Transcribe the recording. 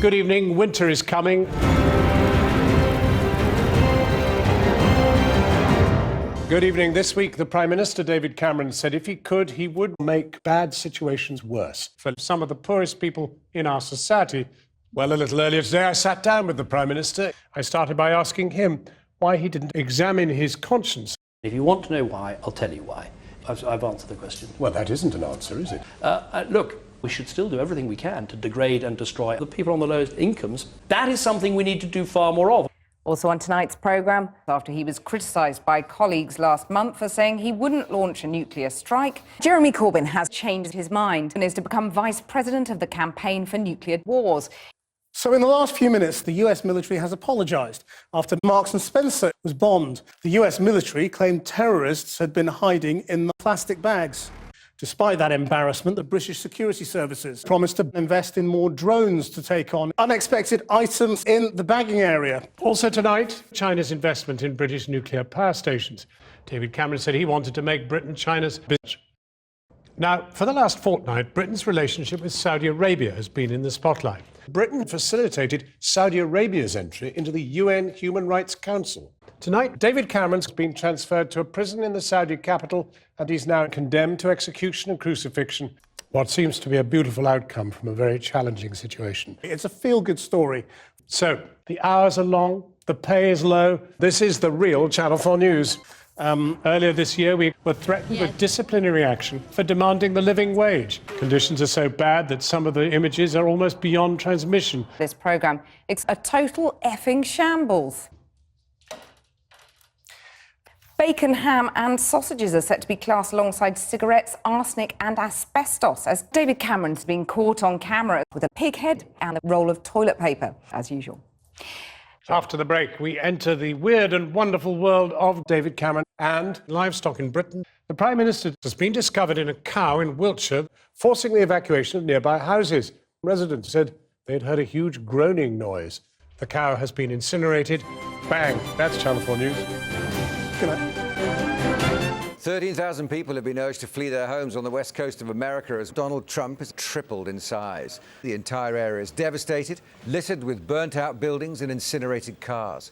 Good evening. Winter is coming. Good evening. This week, the Prime Minister, David Cameron, said if he could, he would make bad situations worse for some of the poorest people in our society. Well, a little earlier today, I sat down with the Prime Minister. I started by asking him why he didn't examine his conscience. If you want to know why, I'll tell you why. I've answered the question. Well, that isn't an answer, is it? Look, we should still do everything we can to degrade and destroy the people on the lowest incomes. That is something we need to do far more of. Also on tonight's programme, after he was criticised by colleagues last month for saying he wouldn't launch a nuclear strike, Jeremy Corbyn has changed his mind and is to become Vice President of the Campaign for Nuclear Wars. So in the last few minutes, the US military has apologised after Marks & Spencer was bombed. The US military claimed terrorists had been hiding in the plastic bags. Despite that embarrassment, the British security services promised to invest in more drones to take on unexpected items in the bagging area. Also tonight, China's investment in British nuclear power stations. David Cameron said he wanted to make Britain China's business. Now, for the last fortnight, Britain's relationship with Saudi Arabia has been in the spotlight. Britain facilitated Saudi Arabia's entry into the UN Human Rights Council. Tonight, David Cameron's been transferred to a prison in the Saudi capital, and he's now condemned to execution and crucifixion. What seems to be a beautiful outcome from a very challenging situation. It's a feel-good story. So, the hours are long, the pay is low. This is the real Channel 4 News. Earlier this year, we were threatened with disciplinary action for demanding the living wage. Conditions are so bad that some of the images are almost beyond transmission. This programme is a total effing shambles. Bacon, ham and sausages are set to be classed alongside cigarettes, arsenic and asbestos, as David Cameron's been caught on camera with a pig head and a roll of toilet paper, as usual. After the break, we enter the weird and wonderful world of David Cameron and livestock in Britain. The Prime Minister has been discovered in a cow in Wiltshire, forcing the evacuation of nearby houses. Residents said they'd heard a huge groaning noise. The cow has been incinerated. Bang! That's Channel 4 News. Good night. 13,000 people have been urged to flee their homes on the west coast of America as Donald Trump has tripled in size. The entire area is devastated, littered with burnt-out buildings and incinerated cars.